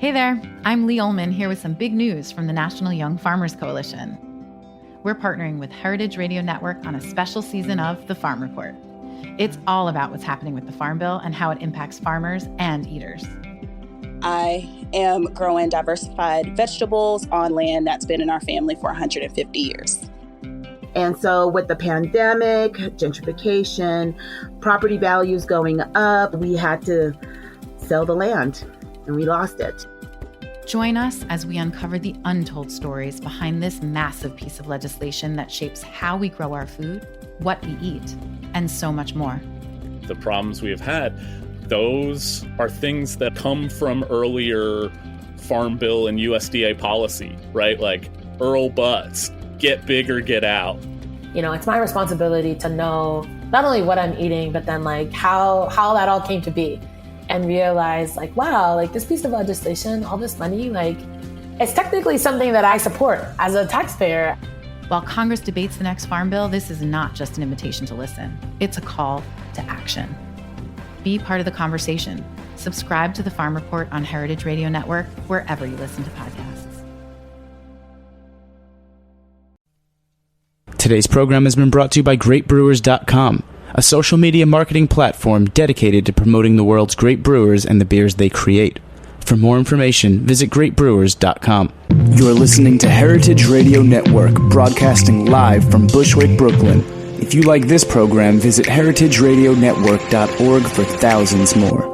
Hey there, I'm Lee Ullman here with some big news from the National Young Farmers Coalition. We're partnering with Heritage Radio Network on a special season of The Farm Report. It's all about what's happening with the Farm Bill and how it impacts farmers and eaters. I am growing diversified vegetables on land that's been in our family for 150 years. And so with the pandemic, gentrification, property values going up, we had to sell the land and we lost it. Join us as we uncover the untold stories behind this massive piece of legislation that shapes how we grow our food, what we eat, and so much more. The problems we have had, those are things that come from earlier Farm Bill and USDA policy, right? Like Earl Butz, get big or get out. You know, it's my responsibility to know not only what I'm eating, but then like how that all came to be. And realize like, wow, like this piece of legislation, all this money, like it's technically something that I support as a taxpayer. While Congress debates the next Farm Bill, this is not just an invitation to listen. It's a call to action. Be part of the conversation. Subscribe to the Farm Report on Heritage Radio Network, wherever you listen to podcasts. Today's program has been brought to you by GreatBrewers.com, a social media marketing platform dedicated to promoting the world's great brewers and the beers they create. For more information, visit GreatBrewers.com. You're listening to Heritage Radio Network, broadcasting live from Bushwick, Brooklyn. If you like this program, visit heritageradionetwork.org for thousands more.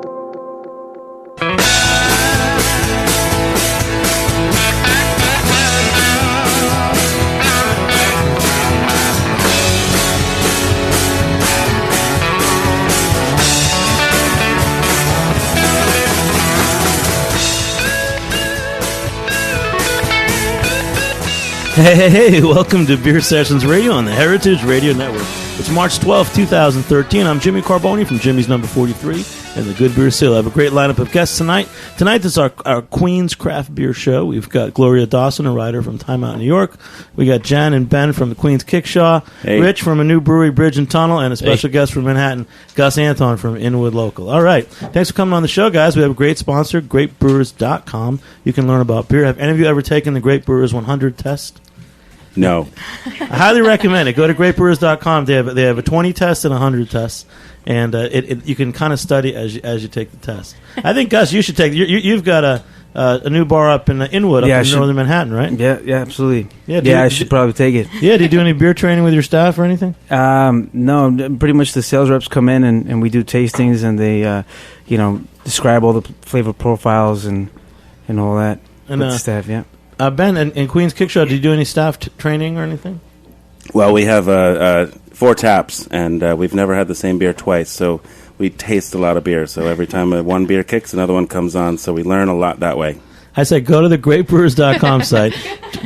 Hey, welcome to Beer Sessions Radio on the Heritage Radio Network. It's March 12th, 2013. I'm Jimmy Carboni from Jimmy's Number 43 and the Good Beer Seal. I have a great lineup of guests tonight. Tonight is our Queen's Craft Beer Show. We've got Gloria Dawson, a writer from Time Out New York. We got Jen and Ben from the Queen's Kickshaw. Hey. Rich from a new brewery, Bridge and Tunnel, and a special guest from Manhattan, Gus Anton from Inwood Local. All right. Thanks for coming on the show, guys. We have a great sponsor, GreatBrewers.com. You can learn about beer. Have any of you ever taken the Great Brewers 100 test? No. I highly recommend it. Go to greatbrewers.com. They have a 20 test and a 100 test, and you can kind of study as you take the test. I think, Gus, you should take. You've got a new bar up in Inwood, up in northern Manhattan, right? Yeah, absolutely. Yeah, I should probably take it. Yeah, do you do any beer training with your staff or anything? No, pretty much the sales reps come in and we do tastings, and they describe all the flavor profiles and all that with the staff. Yeah. Ben, in Queen's Kickshaw, do you do any staff training or anything? Well, we have 4 taps, and we've never had the same beer twice, so we taste a lot of beer. So every time one beer kicks, another one comes on, so we learn a lot that way. I say go to the greatbrewers.com site.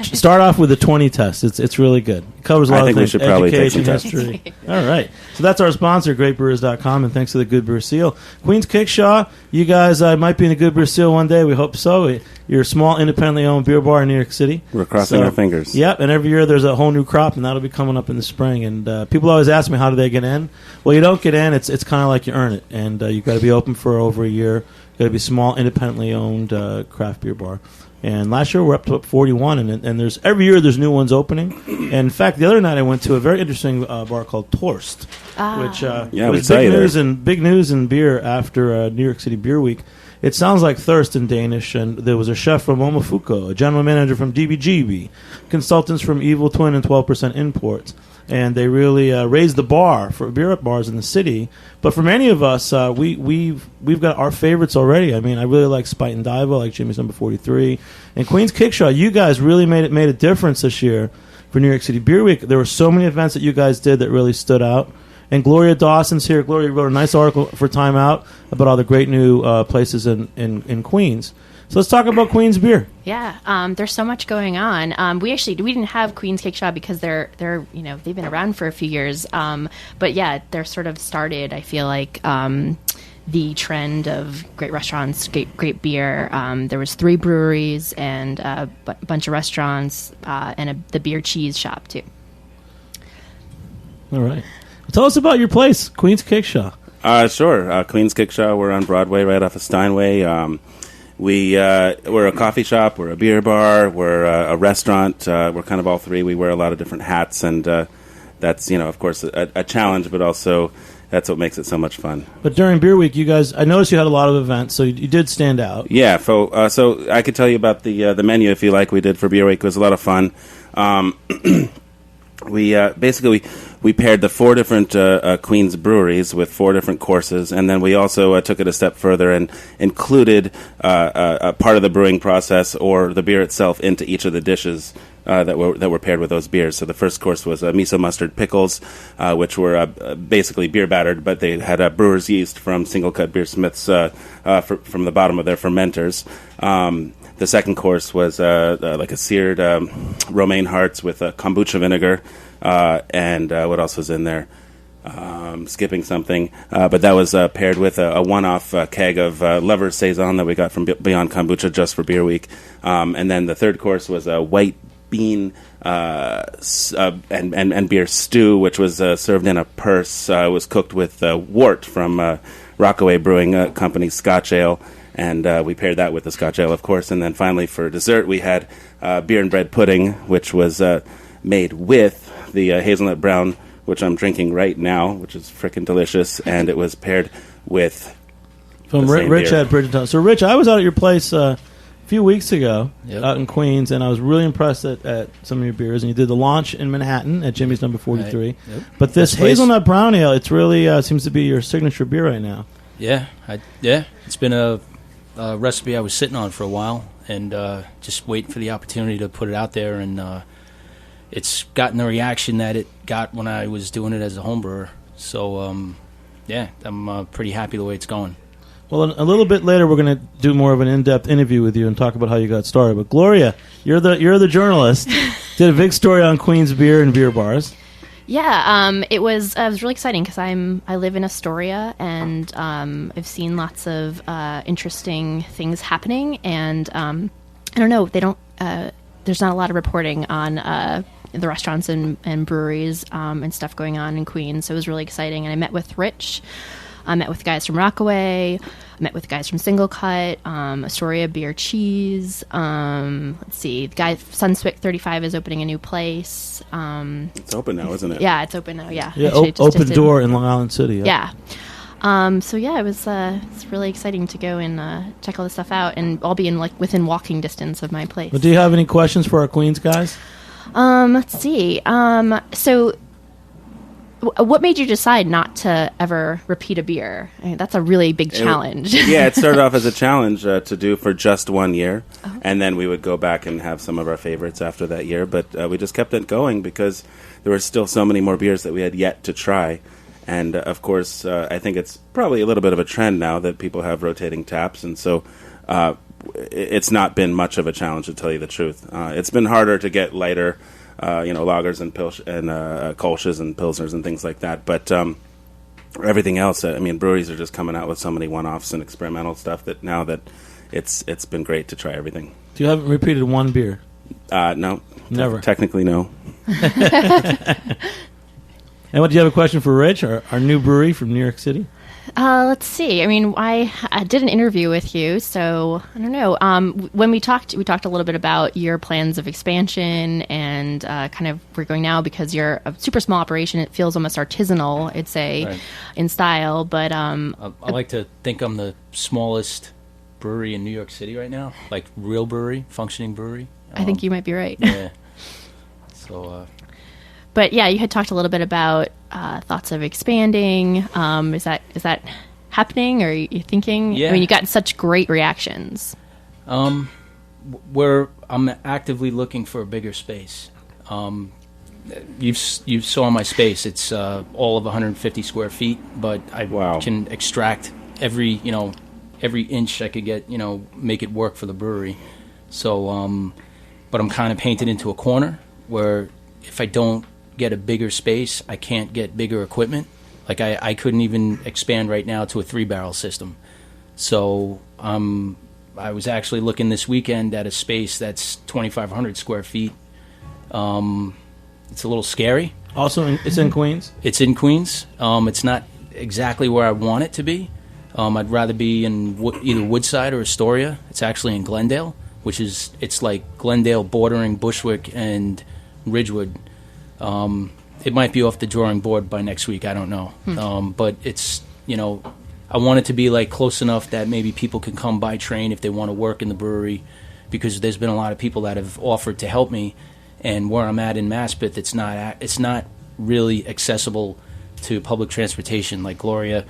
Start off with the 20 test. It's really good. It covers a lot of things. I think we should probably take some history. Tests. All right. So that's our sponsor, greatbrewers.com, and thanks to the Good Beer Seal. Queen's Kickshaw, you guys might be in the Good Beer Seal one day. We hope so. You're a small, independently owned beer bar in New York City. We're crossing our fingers. Yep, and every year there's a whole new crop, and that'll be coming up in the spring. And people always ask me, how do they get in? Well, you don't get in. It's kind of like you earn it, and you've got to be open for over a year. Got to be small, independently owned craft beer bar. And last year we're up to 41, and there's every year there's new ones opening. And in fact, the other night I went to a very interesting bar called Torst, which was big news in beer after New York City Beer Week. It sounds like thirst in Danish, and there was a chef from Momofuku, a general manager from DBGB, consultants from Evil Twin and 12% Imports. And they really raised the bar for beer bars in the city. But for many of us, we've got our favorites already. I mean, I really like Spite and Dive, like Jimmy's Number 43. And Queen's Kickshaw, you guys really made a difference this year for New York City Beer Week. There were so many events that you guys did that really stood out. And Gloria Dawson's here. Gloria wrote a nice article for Time Out about all the great new places in Queens. So let's talk about Queen's beer. Yeah, there's so much going on. We didn't have Queen's Kickshaw because they've been around for a few years. But yeah, they're sort of started. I feel like the trend of great restaurants, great beer. There was 3 breweries and a bunch of restaurants and the beer cheese shop too. All right, tell us about your place, Queen's Kickshaw. Sure, Queen's Kickshaw. We're on Broadway, right off of Steinway. we're a coffee shop, we're a beer bar, we're a restaurant. We're kind of all three. We wear a lot of different hats, and that's, of course, a challenge, but also that's what makes it so much fun. But during Beer Week, you guys, I noticed you had a lot of events, so you did stand out. Yeah, so I could tell you about the menu if you like. We did for Beer Week. It was a lot of fun. We paired the 4 different Queens breweries with 4 different courses, and then we also took it a step further and included a part of the brewing process or the beer itself into each of the dishes that were paired with those beers. So the first course was miso mustard pickles, which were basically beer battered, but they had brewer's yeast from Single Cut Beersmiths from the bottom of their fermenters. The second course was like a seared romaine hearts with kombucha vinegar, and what else was in there? Skipping something, but that was paired with a one-off keg of Lover's Saison that we got from Beyond Kombucha just for Beer Week. And then the third course was a white bean and beer stew, which was served in a purse. It was cooked with wort from Rockaway Brewing Company Scotch Ale. And we paired that with the Scotch Ale, of course. And then finally, for dessert, we had beer and bread pudding, which was made with the hazelnut brown, which I'm drinking right now, which is frickin' delicious. And it was paired with from Rich at Bridgeton. So, Rich, I was out at your place a few weeks ago out in Queens, and I was really impressed at some of your beers. And you did the launch in Manhattan at Jimmy's Number 43. Right. Yep. But this hazelnut brown ale, it's really seems to be your signature beer right now. Yeah, it's been a recipe I was sitting on for a while, and just waiting for the opportunity to put it out there, and it's gotten the reaction that it got when I was doing it as a home brewer. So I'm pretty happy the way it's going. Well, a little bit later we're going to do more of an in-depth interview with you and talk about how you got started. But Gloria, you're the journalist. Did a big story on Queens beer and beer bars. Yeah, it was really exciting because I live in Astoria, and I've seen lots of interesting things happening, and I don't know, there's not a lot of reporting on the restaurants and breweries and stuff going on in Queens, so it was really exciting. And I met with Rich, I met with guys from Rockaway, I met with guys from Single Cut, Astoria Beer Cheese. Let's see, the guy Sunswick 35 is opening a new place. It's open now, isn't it? Yeah, it's open now. Yeah, open door in Long Island City. Yeah. So yeah, it was it's really exciting to go and check all this stuff out, and I'll be within walking distance of my place. Well, do you have any questions for our Queens guys? Let's see. So, what made you decide not to ever repeat a beer? I mean, that's a really big challenge. It started off as a challenge to do for just 1 year, and then we would go back and have some of our favorites after that year. But we just kept it going because there were still so many more beers that we had yet to try. And, of course, I think it's probably a little bit of a trend now that people have rotating taps, and so it's not been much of a challenge, to tell you the truth. It's been harder to get lighter lagers and Kolsch's and Pilsners and things like that. But everything else, I mean, breweries are just coming out with so many one-offs and experimental stuff that now that it's been great to try everything. So you haven't repeated one beer? No. Never? Technically, no. And what do you have a question for Rich, our new brewery from New York City? Let's see. I mean, I did an interview with you, so I don't know. When we talked a little bit about your plans of expansion and kind of where you're going now, because you're a super small operation. It feels almost artisanal, I'd say, right, in style. But I like to think I'm the smallest brewery in New York City right now, like real brewery, functioning brewery. I think you might be right. Yeah. So. But yeah, you had talked a little bit about thoughts of expanding. Is that happening, or are you thinking? Yeah. I mean, you got such great reactions. I'm actively looking for a bigger space. You saw my space. It's all of 150 square feet, but I can extract every inch I could get. Make it work for the brewery. So, but I'm kind of painted into a corner where if I don't get a bigger space, I can't get bigger equipment. Like I couldn't even expand right now to a 3-barrel system. So I was actually looking this weekend at a space that's 2,500 square feet. It's a little scary. Also, it's in Queens? It's in Queens. It's not exactly where I want it to be, I'd rather be in either Woodside or Astoria. It's actually in Glendale, it's like Glendale bordering Bushwick and Ridgewood. It might be off the drawing board by next week. I don't know. But it's, I want it to be like close enough that maybe people can come by train if they want to work in the brewery, because there's been a lot of people that have offered to help me, and where I'm at in Maspeth, it's not really accessible to public transportation. Like Gloria,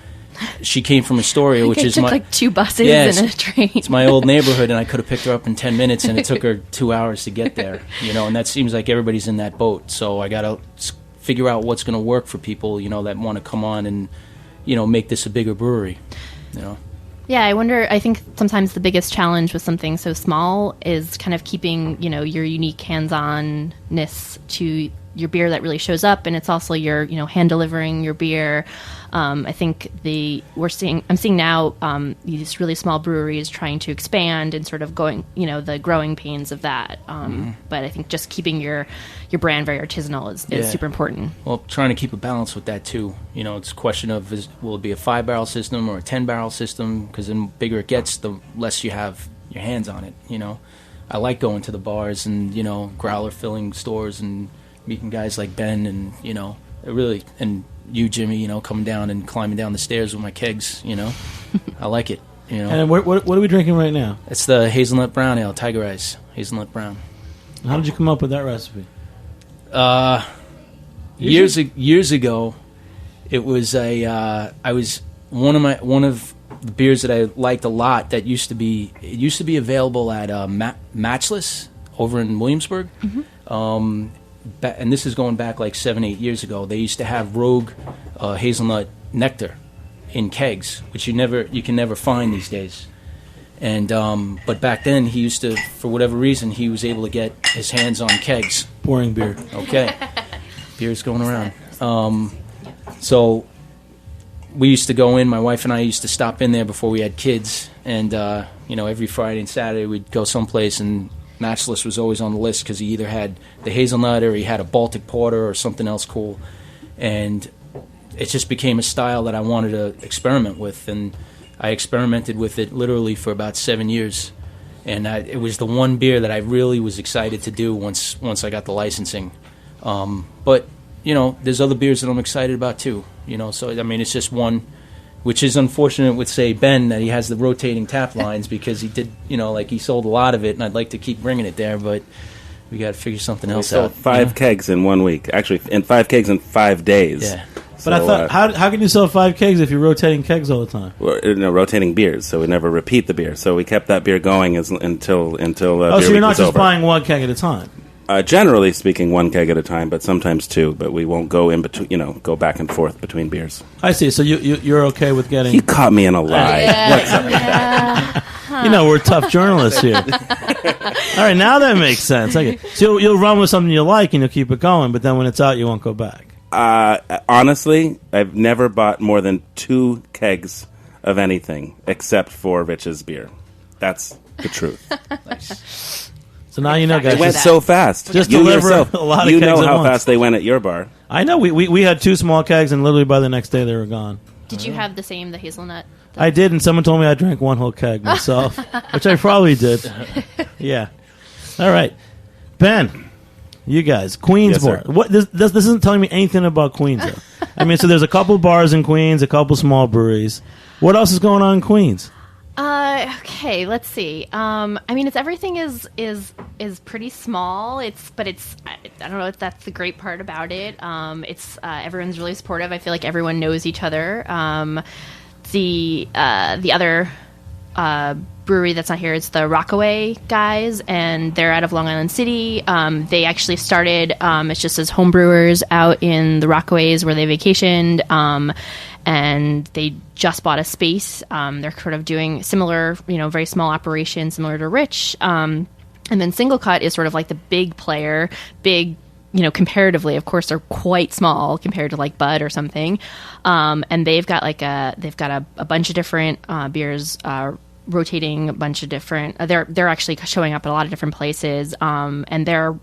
she came from Astoria, which is like 2 buses and a train. It's my old neighborhood, and I could have picked her up in 10 minutes, and it took her 2 hours to get there. And that seems like everybody's in that boat. So I got to figure out what's going to work for people, that want to come on and, make this a bigger brewery. Yeah, I think sometimes the biggest challenge with something so small is kind of keeping, your unique hands-on-ness to your beer that really shows up, and it's also your, hand delivering your beer. I think I'm seeing now these really small breweries trying to expand and sort of going, the growing pains of that. But I think just keeping your brand very artisanal is super important. Well, trying to keep a balance with that too. It's a question of will it be a 5-barrel system or a 10-barrel system? Because the bigger it gets, the less you have your hands on it. I like going to the bars and growler filling stores and meeting guys like Ben and and you, Jimmy, coming down and climbing down the stairs with my kegs. I like it. And what are we drinking right now? It's the Hazelnut Brown Ale, Tiger Eyes Hazelnut Brown. How did you come up with that recipe? Years ago, it was one of the beers that I liked a lot that used to be available at Matchless over in Williamsburg. And this is going back like 7-8 years ago. They used to have Rogue hazelnut nectar in kegs, which you can never find these days. And but back then he used to, for whatever reason, he was able to get his hands on kegs. Pouring beer. Okay, beer's going around. So we used to go in. My wife and I used to stop in there before we had kids, and every Friday and Saturday we'd go someplace, and Matchless was always on the list because he either had the hazelnut or he had a Baltic Porter or something else cool. And it just became a style that I wanted to experiment with. And I experimented with it literally for about 7 years. And it was the one beer that I really was excited to do once I got the licensing. But, there's other beers that I'm excited about too. So, it's just one, which is unfortunate with, say, Ben, that he has the rotating tap lines because he did, he sold a lot of it, and I'd like to keep bringing it there, but we got to figure something else out. We sold 5 kegs in 1 week. Actually, and 5 kegs in 5 days. Yeah. But I thought, how can you sell 5 kegs if you're rotating kegs all the time? Well, rotating beers, so we never repeat the beer. So we kept that beer going until beer so you're not just buying 1 keg at a time? Generally speaking, 1 keg at a time, but sometimes 2. But we won't go in between, go back and forth between beers. I see. So you're okay with getting? You caught me in a lie. We're tough journalists here. All right, now that makes sense. Okay, so you'll run with something you like and you'll keep it going, but then when it's out, you won't go back. Honestly, I've never bought more than 2 kegs of anything except for Rich's beer. That's the truth. Nice. So now you know, guys. It went so fast. Just you deliver yourself, a lot of you kegs know at how once. fast they went at your bar. I know. We had 2 small kegs, and literally by the next day they were gone. Did you have the hazelnut? I did, and someone told me I drank 1 whole keg myself, which I probably did. Yeah. All right, Ben. You guys, Queensboro. Yes, this isn't telling me anything about Queens, though. So there's a couple bars in Queens, a couple small breweries. What else is going on in Queens? Okay, let's see. It's everything is pretty small. I don't know if that's the great part about it. It's everyone's really supportive. I feel like everyone knows each other. The other brewery that's not here is the Rockaway guys, and they're out of Long Island City. They actually started it's just as home brewers out in the Rockaways where they vacationed. And they just bought a space. They're sort of doing similar, very small operations, similar to Rich. And then Single Cut is sort of like the big player, comparatively. Of course, they're quite small compared to like Bud or something. And they've got a bunch of different beers, rotating a bunch of different. They're actually showing up at a lot of different places. And they're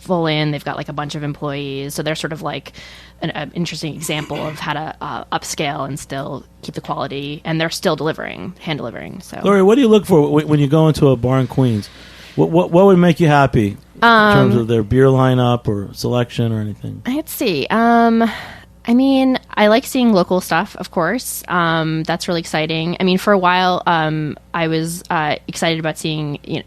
full in. They've got like a bunch of employees, so they're sort of like an interesting example of how to upscale and still keep the quality, and they're still hand delivering. So, Gloria, what do you look for when you go into a bar in Queens? What would make you happy in terms of their beer lineup or selection or anything? Let's see. I mean, I like seeing local stuff, of course. That's really exciting. I mean, for a while, I was excited about seeing,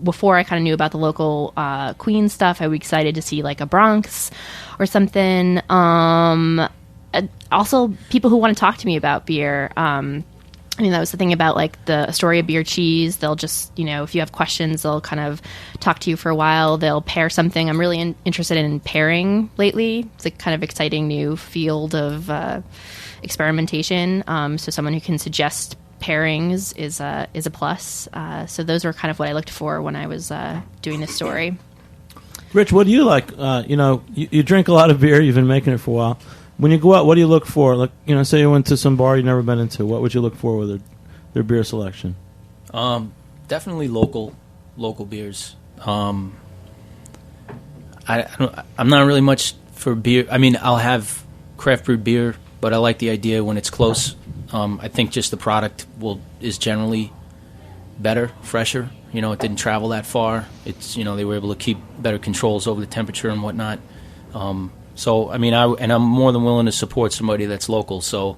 before I kind of knew about the local Queens stuff, I was excited to see like a Bronx or something. Also, people who want to talk to me about beer. I mean, that was the thing about like the Astoria beer cheese. They'll just, if you have questions, they'll kind of talk to you for a while. They'll pair something. I'm really interested in pairing lately. It's a kind of exciting new field of experimentation. So someone who can suggest pairings is a plus. So those were kind of what I looked for when I was doing this story. Rich, what do you like? You drink a lot of beer. You've been making it for a while. When you go out, what do you look for? Like, say you went to some bar you've never been into. What would you look for with their beer selection? Definitely local beers. I'm not really much for beer. I mean, I'll have craft brewed beer, but I like the idea when it's close. I think just the product is generally better, fresher. It didn't travel that far. It's they were able to keep better controls over the temperature and whatnot. So, I mean, I'm more than willing to support somebody that's local. So,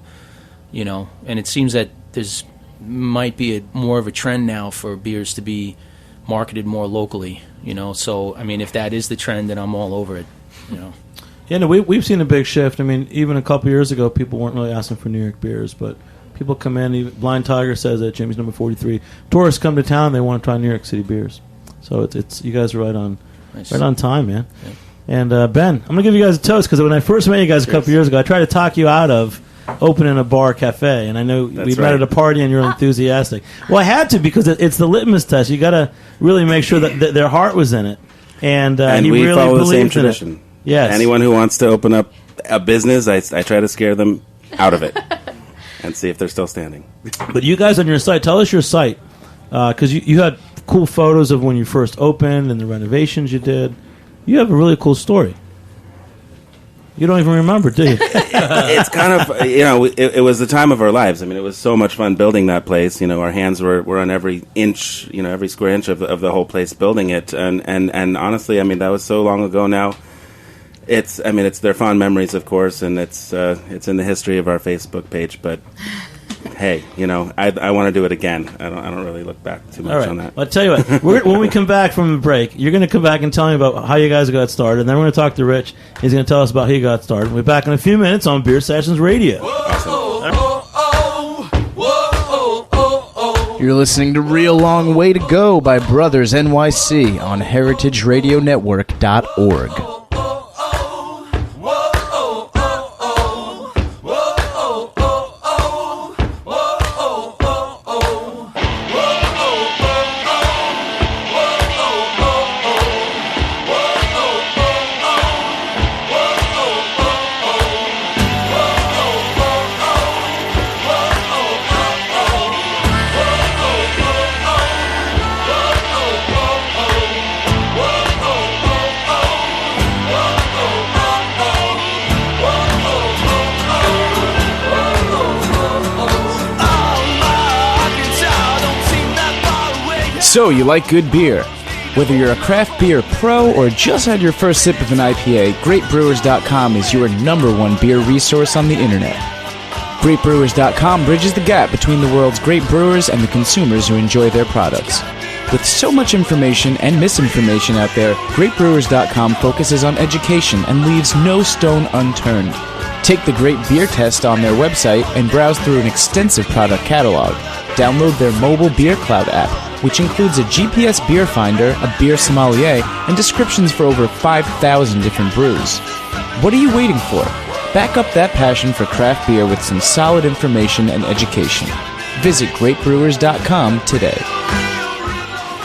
and it seems that there's might be more of a trend now for beers to be marketed more locally. So, I mean, if that is the trend, then I'm all over it. Yeah, no, we've seen a big shift. I mean, even a couple years ago, people weren't really asking for New York beers, but people come in. Even Blind Tiger says that Jimmy's number 43. Tourists come to town, they want to try New York City beers. So it's you guys are right on time, man. Yeah. And Ben, I'm gonna give you guys a toast because when I first met you guys a couple years ago, I tried to talk you out of opening a bar cafe, and I know we met at a party and you're enthusiastic. Well, I had to because it's the litmus test. You got to really make sure that their heart was in it, and he we really follow the same believed in tradition. it. Yes. Anyone who wants to open up a business, I try to scare them out of it and see if they're still standing. But you guys on your site, tell us your site because you had cool photos of when you first opened and the renovations you did. You have a really cool story. You don't even remember, do you? It's kind of, it was the time of our lives. I mean, it was so much fun building that place. Our hands were on every inch, every square inch of the whole place building it. And honestly, I mean, that was so long ago now. It's their fond memories, of course, and it's in the history of our Facebook page. But hey, I want to do it again. I don't really look back too much on that. Well, I'll tell you what. When we come back from the break, you're going to come back and tell me about how you guys got started. And then we're going to talk to Rich. He's going to tell us about how he got started. We'll be back in a few minutes on Beer Sessions Radio. You're listening to Real Long Way to Go by Brothers NYC on heritageradionetwork.org. So, you like good beer? Whether you're a craft beer pro or just had your first sip of an IPA, GreatBrewers.com is your #1 beer resource on the internet. GreatBrewers.com bridges the gap between the world's great brewers and the consumers who enjoy their products. With so much information and misinformation out there, GreatBrewers.com focuses on education and leaves no stone unturned. Take the Great Beer Test on their website and browse through an extensive product catalog. Download their mobile Beer Cloud app, which includes a GPS beer finder, a beer sommelier, and descriptions for over 5,000 different brews. What are you waiting for? Back up that passion for craft beer with some solid information and education. Visit greatbrewers.com today.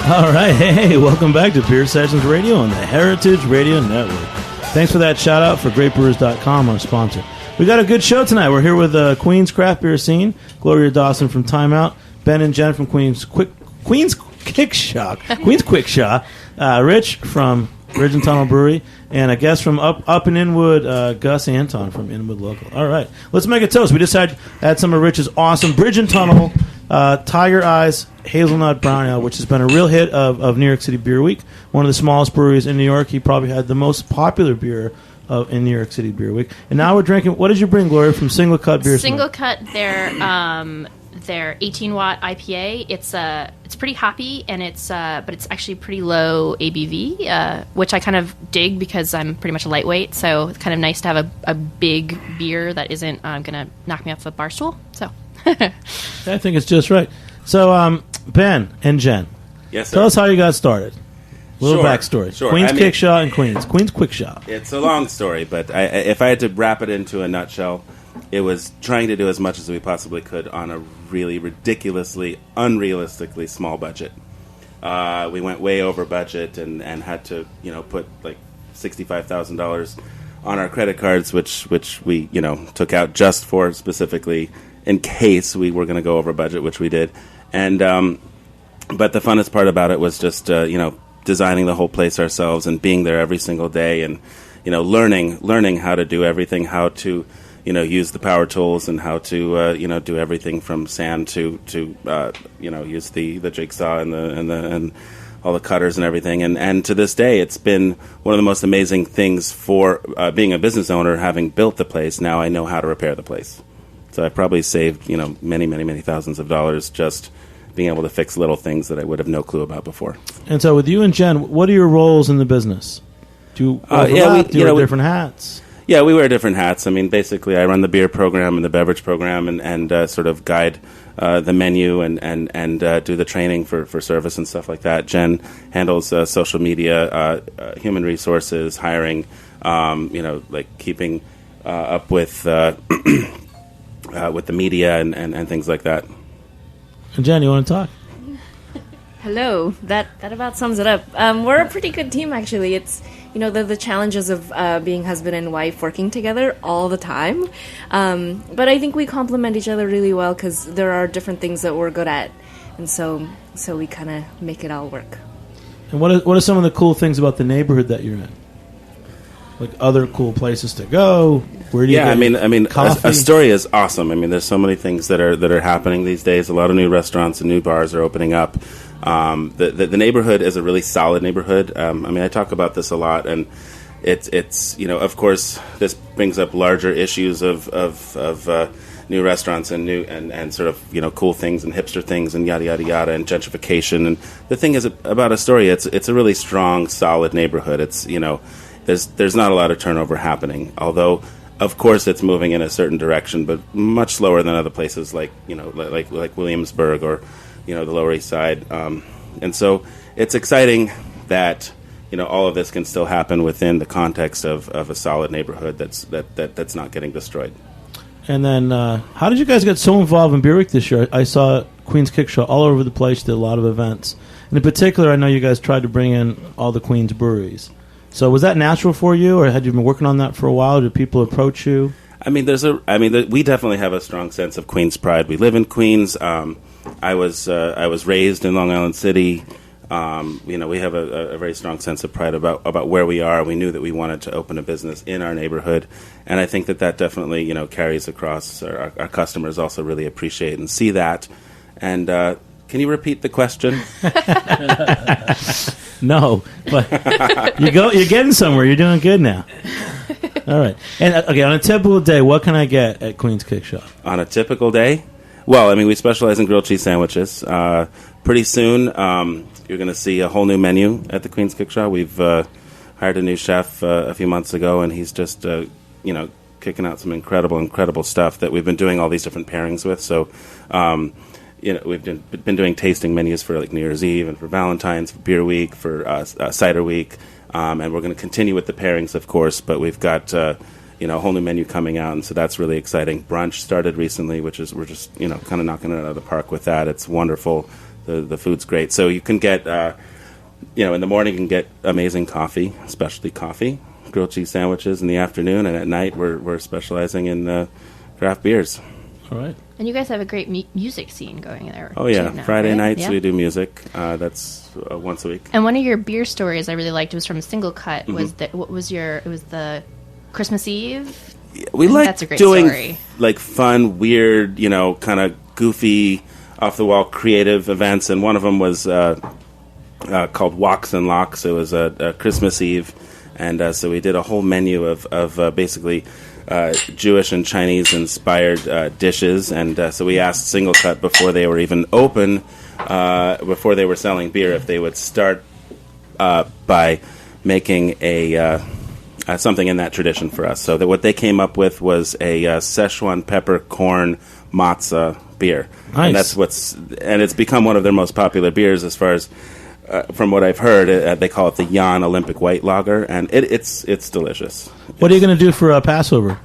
All right, hey, welcome back to Beer Sessions Radio on the Heritage Radio Network. Thanks for that shout out for greatbrewers.com, our sponsor. We got a good show tonight. We're here with Queens Craft Beer Scene, Gloria Dawson from Time Out, Ben and Jen from Queens Kickshaw, Rich from Bridge and Tunnel Brewery, and a guest from up in Inwood, Gus Anton from Inwood Local. All right, let's make a toast. We just had some of Rich's awesome Bridge and Tunnel Tiger Eyes Hazelnut Brown Ale, which has been a real hit of New York City Beer Week. One of the smallest breweries in New York. He probably had the most popular beer in New York City Beer Week. And now we're drinking. What did you bring, Gloria, from Single Cut Beer? Single Cut, their 18-watt IPA. It's pretty hoppy, and but it's actually pretty low ABV, which I kind of dig because I'm pretty much a lightweight. So it's kind of nice to have a big beer that isn't going to knock me off a bar stool. So I think it's just right. So Ben and Jen, yes, sir. Tell us how you got started. Little Sure, backstory. sure. Queens I mean- Kickshaw and Queens Quickshaw. It's a long story, but if I had to wrap it into a nutshell, it was trying to do as much as we possibly could on a really ridiculously, unrealistically small budget. We went way over budget and had to, put like $65,000 on our credit cards, which we, took out just for specifically in case we were going to go over budget, which we did. And but the funnest part about it was just, designing the whole place ourselves and being there every single day and, learning how to do everything, how to, use the power tools and how to, do everything from sand to use the jigsaw and all the cutters and everything. And to this day, it's been one of the most amazing things for being a business owner, having built the place. Now I know how to repair the place. So I've probably saved, many, many, many thousands of dollars just being able to fix little things that I would have no clue about before. And so with you and Jen, what are your roles in the business? Do you overlap? Do you wear different hats? Yeah, we wear different hats. I mean, basically, I run the beer program and the beverage program and sort of guide the menu and do the training for service and stuff like that. Jen handles social media, human resources, hiring, like keeping up with the media and things like that. And Jen, you want to talk? Hello. That about sums it up. We're a pretty good team, actually. It's the challenges of being husband and wife working together all the time. But I think we complement each other really well because there are different things that we're good at, and so we kind of make it all work. And what are some of the cool things about the neighborhood that you're in? Like other cool places to go? Where do you get I mean, coffee? Astoria is awesome. I mean, there's so many things that are happening these days. A lot of new restaurants and new bars are opening up. The neighborhood is a really solid neighborhood. I talk about this a lot, and it's of course, this brings up larger issues of new restaurants and new and sort of cool things and hipster things and yada yada yada and gentrification. And the thing is about Astoria, it's a really strong, solid neighborhood. It's there's not a lot of turnover happening, although of course it's moving in a certain direction, but much slower than other places like Williamsburg or the Lower East Side. And so it's exciting that all of this can still happen within the context of a solid neighborhood that's not getting destroyed. And then how did you guys get so involved in Beer Week this year? I saw Queens Kickshaw all over the place, did a lot of events. And in particular, I know you guys tried to bring in all the Queens breweries. So was that natural for you, or had you been working on that for a while? Did people approach you? We definitely have a strong sense of Queens pride. We live in Queens. I was raised in Long Island City. We have a very strong sense of pride about where we are. We knew that we wanted to open a business in our neighborhood, and I think that definitely carries across. Our customers also really appreciate and see that. And can you repeat the question? No, but you're getting somewhere. You're doing good now. All right. And okay, on a typical day, what can I get at Queens Kickshaw? On a typical day? Well, we specialize in grilled cheese sandwiches. Pretty soon, you're going to see a whole new menu at the Queens Kickshaw. We've hired a new chef a few months ago, and he's just, kicking out some incredible stuff that we've been doing all these different pairings with. So, we've been doing tasting menus for like New Year's Eve and for Valentine's, for Beer Week, for Cider Week, and we're going to continue with the pairings, of course. But we've got a whole new menu coming out, and so that's really exciting. Brunch started recently, we're just kind of knocking it out of the park with that. It's wonderful. The food's great. So you can get in the morning you can get amazing coffee, specialty coffee, grilled cheese sandwiches in the afternoon, and at night we're specializing in craft beers. All right. And you guys have a great music scene going there. Oh yeah, now, Friday right? nights Yeah. we do music. That's once a week. And one of your beer stories I really liked was from Single Cut. Was Mhm. that what was your? It was the Christmas Eve. We That's a like great doing story. like fun, weird, kind of goofy, off the wall, creative events, and one of them was called Walks and Locks. It was a Christmas Eve, and so we did a whole menu of basically Jewish and Chinese inspired dishes, and so we asked Single Cut before they were even open, before they were selling beer, if they would start by making a something in that tradition for us. So that what they came up with was a Szechuan peppercorn matzah beer, Nice. and it's become one of their most popular beers as far as. From what I've heard, they call it the Jan Olympic White Lager, and it's delicious. What are you going to do for Passover?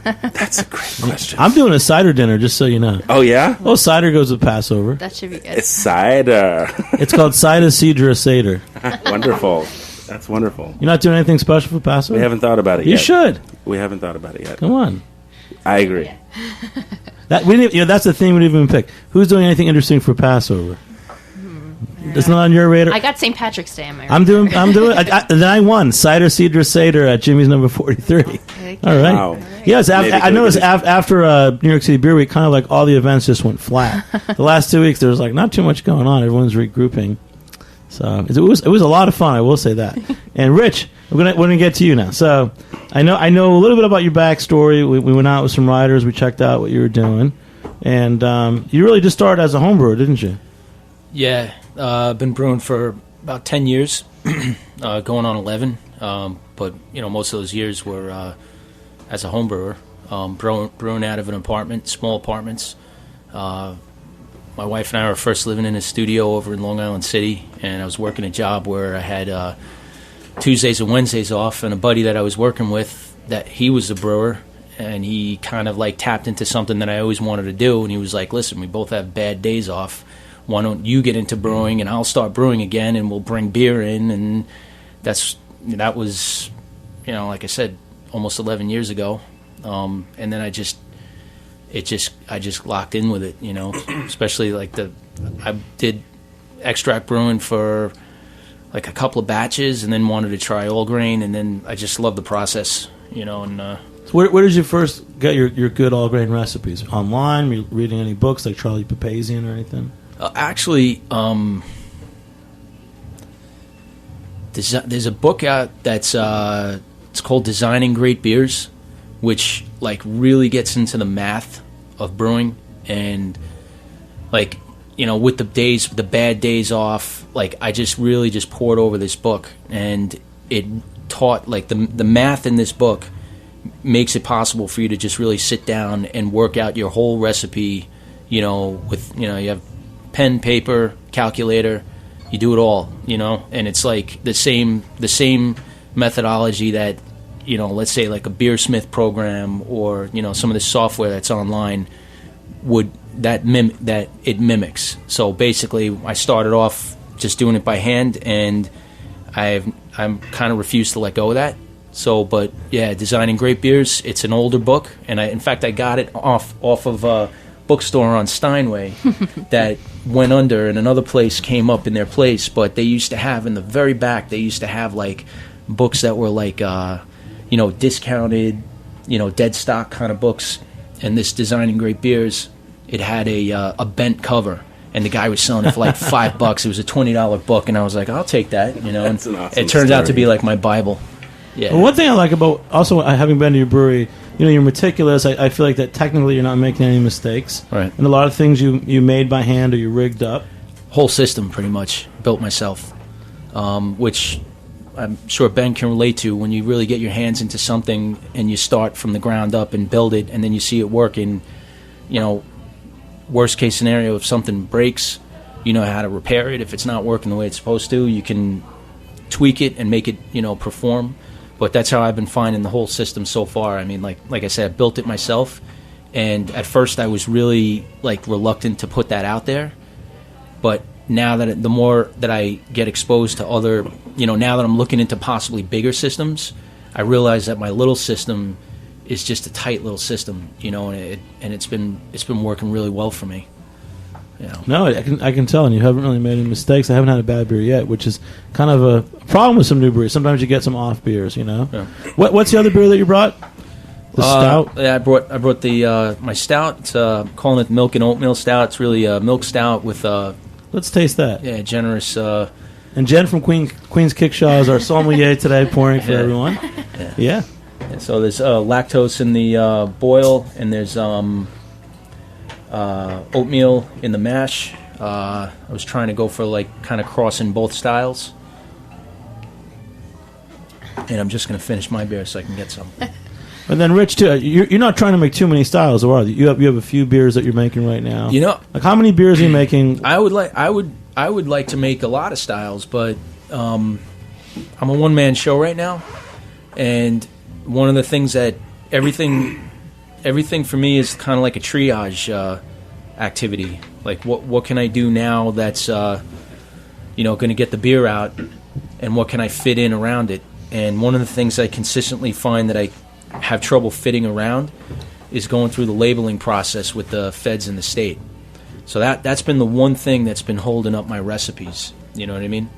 That's a great question. I'm doing a cider dinner, just so you know. Oh, yeah? Oh, cider goes with Passover. That should be good. It's cider. It's called cider Cedra Seder. Wonderful. That's wonderful. You're not doing anything special for Passover? We haven't thought about it You yet. should. We haven't thought about it yet. Come on. I agree. That's the thing we didn't even pick. Who's doing anything interesting for Passover? It's not on your radar. I got St. Patrick's Day on my. I'm doing. Then I won cider Cedra Seder at Jimmy's number 43. All right. Wow. Yes, Maybe I noticed after New York City Beer Week, kind of like all the events just went flat. The last 2 weeks, there was like not too much going on. Everyone's regrouping, so it was a lot of fun. I will say that. And Rich, we're gonna get to you now. So I know a little bit about your backstory. We went out with some riders. We checked out what you were doing, and you really just started as a home brewer, didn't you? Yeah, I've been brewing for about 10 years, going on 11. But, most of those years were as a home brewer, brewing out of an apartment, small apartments. My wife and I were first living in a studio over in Long Island City, and I was working a job where I had Tuesdays and Wednesdays off, and a buddy that I was working with, that he was a brewer, and he kind of like tapped into something that I always wanted to do, and he was like, listen, we both have bad days off. Why don't you get into brewing and I'll start brewing again, and we'll bring beer in. And that was, like I said, almost 11 years ago. And then I just locked in with it, especially like I did extract brewing for like a couple of batches, and then wanted to try all grain, and then I just love the process, and So where did you first get your good all grain recipes? Online? Were you reading any books like Charlie Papazian or anything? Actually, there's a book out that's it's called Designing Great Beers, which like really gets into the math of brewing, and like with the bad days off, like I just really just poured over this book, and it taught like the math in this book makes it possible for you to just really sit down and work out your whole recipe, with you have pen, paper, calculator, you do it all, and it's like the same methodology that, let's say like a Beersmith program or, some of the software that's online it mimics. So basically I started off just doing it by hand, and I'm kind of refused to let go of that. So, but yeah, Designing Great Beers, it's an older book, and I got it off of a bookstore on Steinway that went under, and another place came up in their place, but they used to have in the very back, they used to have like books that were like discounted, dead stock kind of books. And this Designing Great Beers, it had a bent cover, and the guy was selling it for like $5. It was a $20 book, and I was like, I'll take that, and That's an awesome it turned out to story. be like my Bible. Yeah. Well, one thing I like about also having been to your brewery, you're meticulous. I feel like that technically you're not making any mistakes. Right. And a lot of things you made by hand or you rigged up. Whole system pretty much built myself, which I'm sure Ben can relate to. When you really get your hands into something and you start from the ground up and build it, and then you see it working, worst case scenario, if something breaks, you know how to repair it. If it's not working the way it's supposed to, you can tweak it and make it perform. But that's how I've been finding the whole system so far. I mean, like I said, I built it myself, and at first I was really like reluctant to put that out there. But now that the more that I get exposed to other, now that I'm looking into possibly bigger systems, I realize that my little system is just a tight little system, and it's been working really well for me. No, I can tell, and you haven't really made any mistakes. I haven't had a bad beer yet, which is kind of a problem with some new breweries. Sometimes you get some off beers, Yeah. What's the other beer that you brought? The stout? Yeah, I brought the my stout. It's calling it milk and oatmeal stout. It's really a milk stout with let's taste that. Yeah, generous. And Jen from Queen's Kickshaw is our sommelier today, pouring for everyone. Yeah. And so there's lactose in the boil, and there's oatmeal in the mash. I was trying to go for kind of crossing both styles. And I'm just going to finish my beer so I can get some. And then Rich too. You're not trying to make too many styles, or are you? You have a few beers that you're making right now. Like how many beers are you making? I would like to make a lot of styles, but I'm a one-man show right now, and one of the things that everything for me is kind of like a triage activity. Like what can I do now that's going to get the beer out, and what can I fit in around it? And one of the things I consistently find that I have trouble fitting around is going through the labeling process with the feds in the state. So that's been the one thing that's been holding up my recipes. You know what I mean?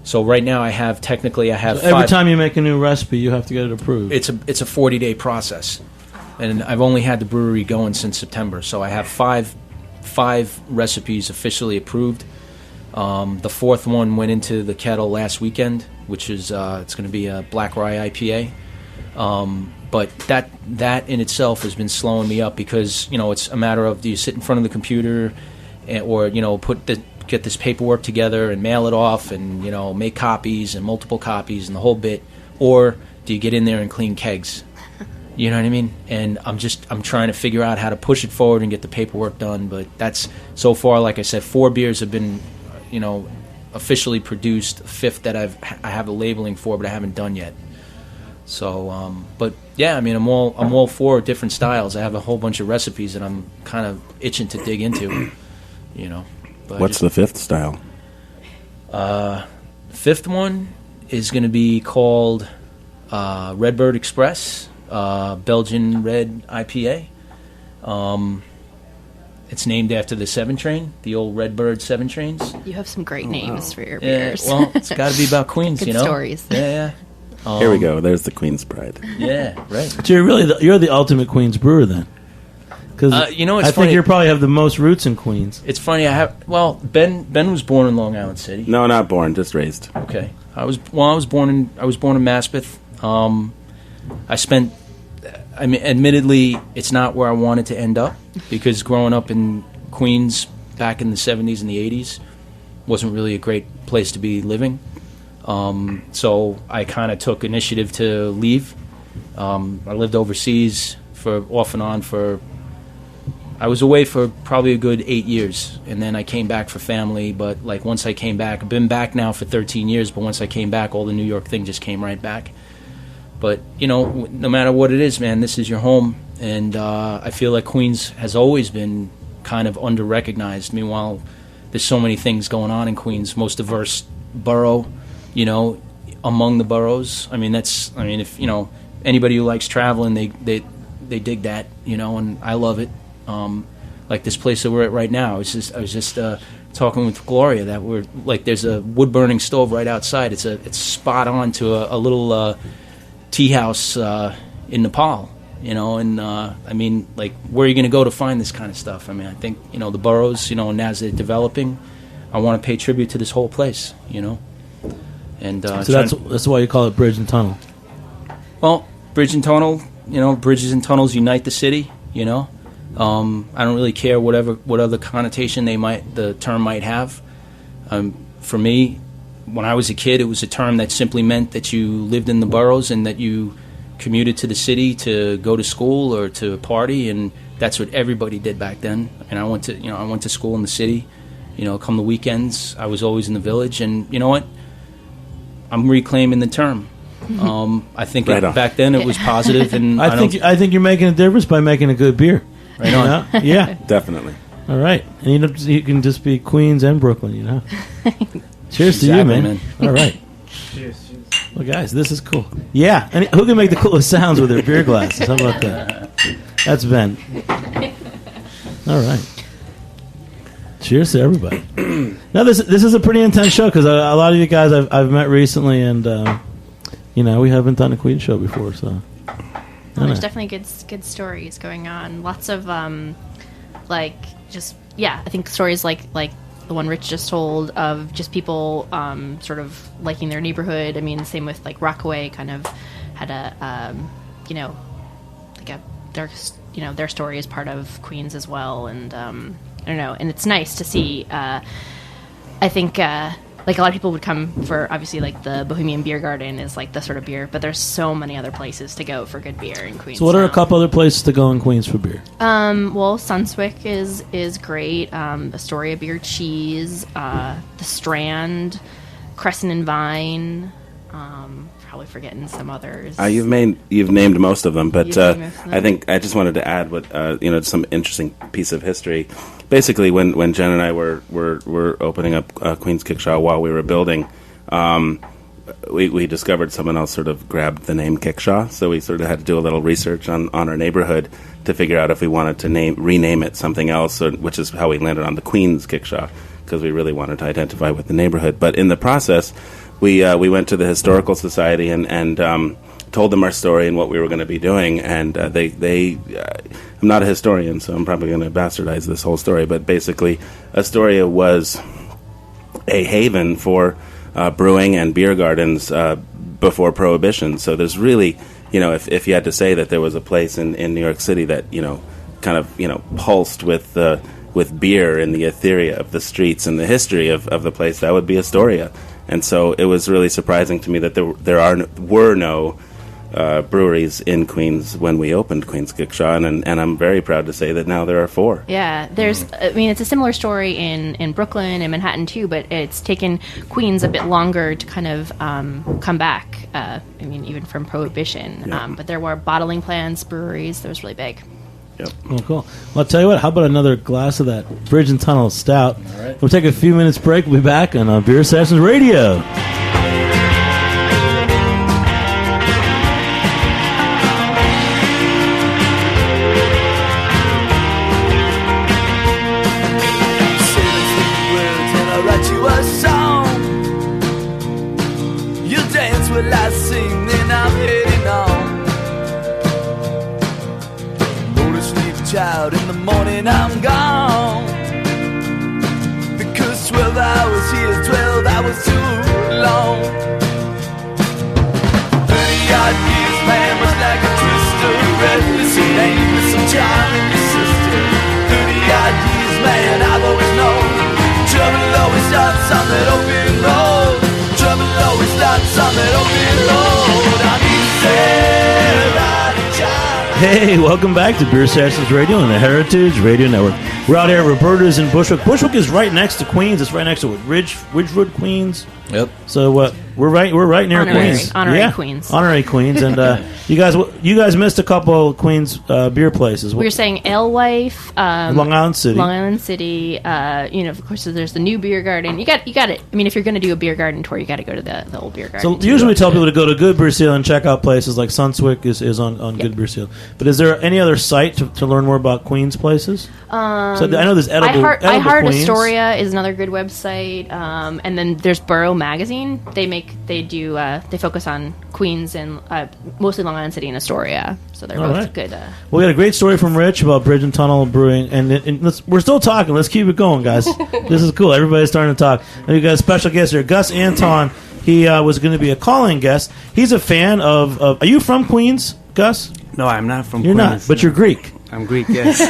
So right now I have so every time you make a new recipe, you have to get it approved. It's a 40-day process, and I've only had the brewery going since September. So I have five recipes officially approved. The fourth one went into the kettle last weekend, which is it's going to be a black rye IPA. But that in itself has been slowing me up because it's a matter of, do you sit in front of the computer or get this paperwork together and mail it off and make copies and multiple copies and the whole bit, or do you get in there and clean kegs? You know what I mean? And I'm trying to figure out how to push it forward and get the paperwork done. But that's so far, like I said, 4 beers have been officially produced. 5th that I have the labeling for, but I haven't done yet. So, but yeah, I mean, I'm all for different styles. I have a whole bunch of recipes that I'm kind of itching to dig into, But what's the 5th style? 5th one is going to be called Redbird Express, Belgian Red IPA. It's named after the 7 train, the old Redbird 7 trains. You have some great names for your beers. Well, it's got to be about Queens, Good stories. Yeah. Here we go. There's the Queen's Pride. Yeah, right. So you're the ultimate Queens brewer then, because it's I funny. think you probably have the most roots in Queens. It's funny. Ben was born in Long Island City. No, not born, just raised. Okay. I was born in Maspeth. Admittedly, it's not where I wanted to end up because growing up in Queens back in the 70s and the 80s wasn't really a great place to be living. So I kind of took initiative to leave. I lived overseas off and on I was away for probably a good 8 years, and then I came back for family. But once I came back, I've been back now for 13 years, but once I came back, all the New York thing just came right back. But, no matter what it is, man, this is your home, and I feel like Queens has always been kind of under-recognized. Meanwhile, there's so many things going on in Queens, most diverse borough, among the boroughs. If anybody who likes traveling, they dig that, and I love it. Like this place that we're at right now. I was just talking with Gloria that there's a wood burning stove right outside. It's spot on to a little tea house in Nepal, and where are you going to go to find this kind of stuff? I think the boroughs, and as they're developing, I want to pay tribute to this whole place, And so that's why you call it Bridge and Tunnel. Well, Bridge and Tunnel, bridges and tunnels unite the city. I don't really care what other connotation the term might have. For me, when I was a kid, it was a term that simply meant that you lived in the boroughs and that you commuted to the city to go to school or to party, and that's what everybody did back then. And I went to school in the city. Come the weekends, I was always in the village, and you know what? I'm reclaiming the term. I think back then it was positive, and I think you're making a difference by making a good beer. Right on. Yeah, definitely. All right, and you can just be Queens and Brooklyn. Cheers exactly, to you, man. All right. Cheers. Well, guys, this is cool. Yeah, and who can make the coolest sounds with their beer glasses? How about that? That's Ben. All right. Cheers to everybody. Now, this is a pretty intense show because a lot of you guys I've met recently, and we haven't done a Queen show before, so. There's definitely good stories going on. Lots of I think stories like the one Rich just told of just people sort of liking their neighborhood. I mean, same with like Rockaway kind of had their story is part of Queens as well, and I don't know, and it's nice to see. I think like a lot of people would come for obviously like the Bohemian Beer Garden is like the sort of beer, but there's so many other places to go for good beer in Queens. So what are a couple other places to go in Queens for beer? Well, Sunswick is great. Astoria Beer Cheese, the Strand, Crescent and Vine. Probably forgetting some others. You've named most of them, but I think I just wanted to add some interesting piece of history. Basically, when Jen and I were opening up Queen's Kickshaw while we were building, we discovered someone else sort of grabbed the name Kickshaw, so we sort of had to do a little research on our neighborhood to figure out if we wanted to rename it something else, which is how we landed on the Queen's Kickshaw, because we really wanted to identify with the neighborhood. But in the process, we went to the Historical Society and told them our story and what we were going to be doing, and I'm not a historian, so I'm probably going to bastardize this whole story, but basically Astoria was a haven for brewing and beer gardens before Prohibition. So there's really, if you had to say that there was a place in New York City that kind of pulsed with beer and the etheria of the streets and the history of the place, that would be Astoria. And so it was really surprising to me that there were no breweries in Queens when we opened Queen's Kickshaw, and I'm very proud to say that now there are 4. Yeah, it's a similar story in Brooklyn and Manhattan too, but it's taken Queens a bit longer to kind of come back. Even from Prohibition, but there were bottling plants, breweries. That was really big. Yep. Oh, cool. Well, I'll tell you what, how about another glass of that Bridge and Tunnel Stout? All right. We'll take a few minutes break. We'll be back on Beer Sessions Radio. I sing, then I'm heading on. Go to sleep, child, in the morning I'm gone. Because 12 hours here, 12 hours too long. 30-odd years, man, was like a crystal reckless name with some charm in your sister. 30-odd years, man, I've always known trouble always starts on that open road. Trouble always starts on that open road. Hey, welcome back to Beer Sessions Radio on the Heritage Radio Network. We're out here at Roberta's in Bushwick. Bushwick is right next to Queens. It's right next to Ridgewood, Queens. Yep. So we're right near Queens. Honorary Queens. Honorary Queens, and you guys missed a couple Queens beer places. We were saying Alewife, Long Island City. Of course, there's the new beer garden. You got it. I mean, if you're going to do a beer garden tour, you got to go to the old beer garden. So usually we tell people to go to Good Beer Seal and check out places like Sunswick is on Good Beer Seal. But is there any other site to learn more about Queens places? So I know there's Edible Queens. Astoria is another good website, and then there's Borough Magazine. They focus on Queens and mostly Long Island City and Astoria, so they're both good. We got a great story from Rich about Bridge and Tunnel Brewing, and we're still talking. Let's keep it going, guys. This is cool. Everybody's starting to talk. And we got a special guest here, Gus Anton. He was going to be a calling guest. He's a fan of. Are you from Queens, Gus? No, I'm not from Queens. You're not, but you're Greek. I'm Greek, yes.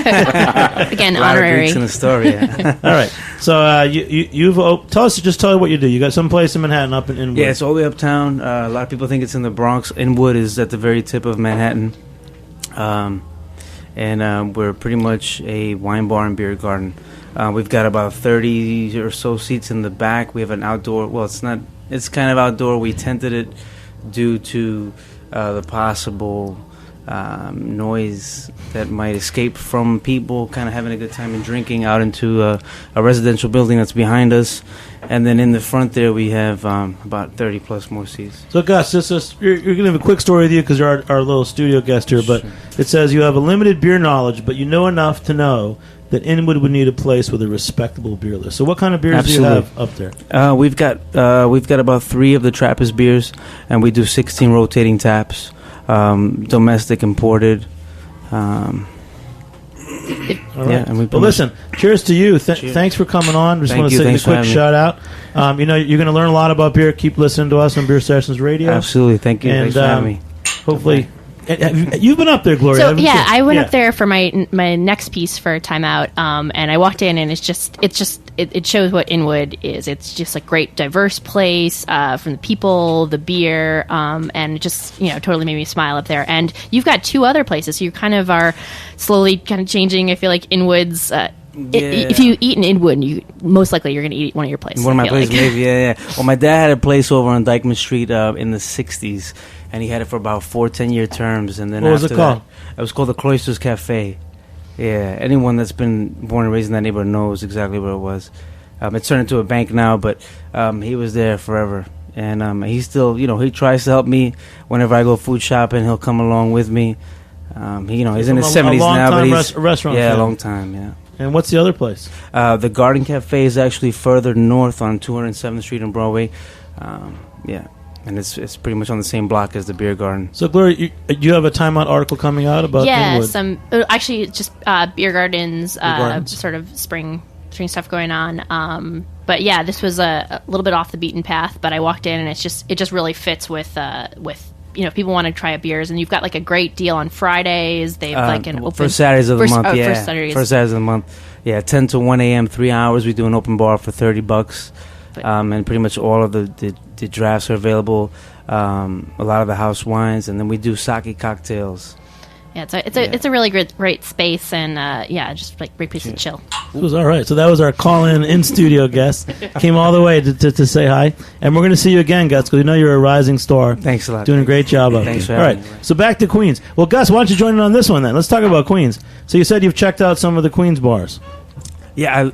Again, a lot honorary. Of Greeks in Astoria. All right. So you've tell us what you do. You got some place in Manhattan up in Inwood. Yeah, it's all the way uptown. A lot of people think it's in the Bronx. Inwood is at the very tip of Manhattan. And we're pretty much a wine bar and beer garden. We've got about 30 or so seats in the back. We have an outdoor. Well, it's not. It's kind of outdoor. We tented it due to the possible noise that might escape from people kind of having a good time and drinking out into a residential building that's behind us. And then in the front there, we have about 30 plus more seats. So, Gus, you're going to have a quick story with you because you're our little studio guest here. But it says you have a limited beer knowledge, but you know enough to know that Inwood would need a place with a respectable beer list. So, what kind of beers do you have up there? We've got about 3 of the Trappist beers, and we do 16 rotating taps, domestic, imported. All right. Yeah, well, listen, cheers to you. Thanks for coming on. Just want to say a quick shout out. You're going to learn a lot about beer. Keep listening to us on Beer Sessions Radio. Absolutely. Thank you. And, thanks for having me. Hopefully... You've been up there, Gloria. So yeah, I went up there for my next piece for Time Out, and I walked in, and it shows what Inwood is. It's just a great, diverse place from the people, the beer, and it just totally made me smile up there. And you've got 2 other places, so you kind of are slowly kind of changing. I feel like Inwood's. If you eat in Inwood, most likely you're going to eat one of your places. One of my places, maybe. Yeah. Well, my dad had a place over on Dykeman Street in the '60s. And he had it for about 4 10-year terms. And then what was it called? It was called the Cloisters Cafe. Yeah, anyone that's been born and raised in that neighborhood knows exactly what it was. It's turned into a bank now, but he was there forever. And he still, he tries to help me whenever I go food shopping. He'll come along with me. He's in his 70s now, but he's restaurant. Yeah, a long time. Yeah. And what's the other place? The Garden Cafe is actually further north on 207th Street in Broadway. Yeah. And it's pretty much on the same block as the Beer Garden. So, Gloria, you have a Time Out article coming out about Inwood? Actually, it's just Beer Gardens, sort of spring stuff going on. But yeah, this was a little bit off the beaten path. But I walked in, and it just really fits with if people want to try beers. And you've got like a great deal on Fridays. They have like an open first Saturdays of the month. First Saturdays of the month. Yeah, 10 to 1 a.m. 3 hours. We do an open bar for $30. And pretty much all of the drafts are available. A lot of the house wines, and then we do sake cocktails. Yeah, it's a really great space, and just like great place to chill. It was all right. So that was our call-in studio guest. Came all the way to say hi, and we're going to see you again, Gus, because we know you're a rising star. Thanks a lot. Doing a great job of it. Thanks for having me. All right. So back to Queens. Well, Gus, why don't you join in on this one then? Let's talk about Queens. So you said you've checked out some of the Queens bars. Yeah.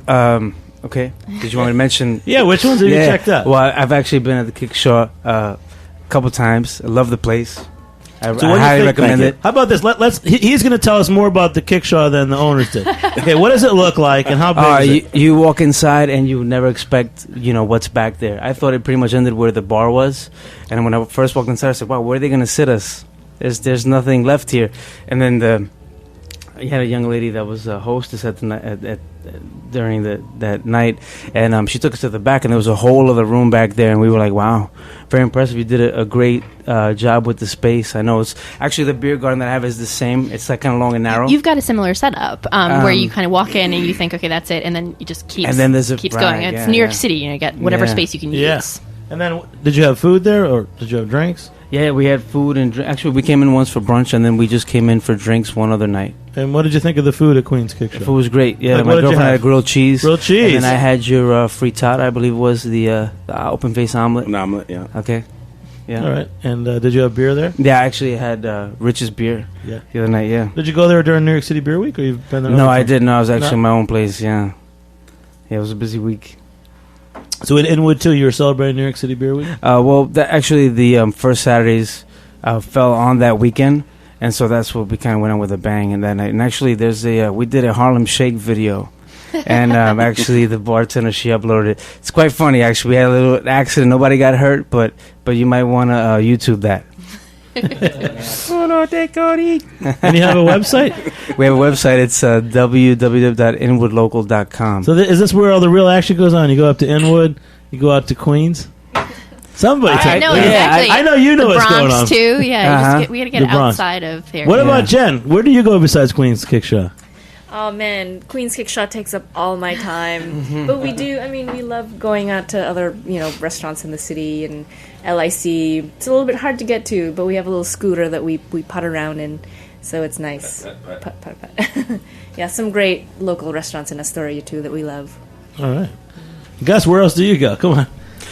Okay. Did you want me to mention? Yeah, which ones have you checked out? Well, I've actually been at the Kickshaw a couple times. I love the place. I highly recommend it. How about this? He's going to tell us more about the Kickshaw than the owners did. Okay, what does it look like, and how big is it? You walk inside, and you never expect what's back there. I thought it pretty much ended where the bar was, and when I first walked inside, I said, "Wow, where are they going to sit us? There's nothing left here." And then you had a young lady that was a hostess during that night, and she took us to the back, and there was a whole other room back there, and we were like, wow, very impressive. You did a great job with the space. I know it's actually the Beer Garden that I have is the same. It's like kind of long and narrow. You've got a similar setup where you kind of walk in and you think, okay, that's it, and then you just keeps going. It's New York City, you get whatever space you can use. And then did you have food there, or did you have drinks? Yeah, we had food and drinks. Actually, we came in once for brunch, and then we just came in for drinks one other night. And what did you think of the food at Queen's Kickshaw? The food was great. Yeah, my girlfriend had a grilled cheese. Grilled cheese. And then I had your frittata, I believe it was the open-face omelet. An omelet, yeah. Okay. Yeah. All right. And did you have beer there? Yeah, I actually had Rich's beer the other night, yeah. Did you go there during New York City Beer Week, or you've been there? No, I didn't. I was actually in my own place, yeah. Yeah, it was a busy week. So in Inwood, too, you were celebrating New York City Beer Week? Well, actually, the first Saturdays fell on that weekend, and so that's what we kind of went on with a bang in that night. And actually, we did a Harlem Shake video, and actually, the bartender, she uploaded it. It's quite funny, actually. We had a little accident. Nobody got hurt, but you might want to YouTube that. And you have a website? We have a website. It's www.inwoodlocal.com. So is this where all the real action goes on? You go up to Inwood, you go out to Queens. Somebody, I know exactly. I know you know the what's Bronx going on too. Yeah, we got to get outside of here. What about Jen? Where do you go besides Queens Kickshaw? Oh man, Queen's Kickshaw takes up all my time. But we do. I mean, we love going out to other restaurants in the city and LIC. It's a little bit hard to get to, but we have a little scooter that we putt around in, so it's nice. Putt. Yeah, some great local restaurants in Astoria too that we love. All right, Gus, where else do you go? Come on.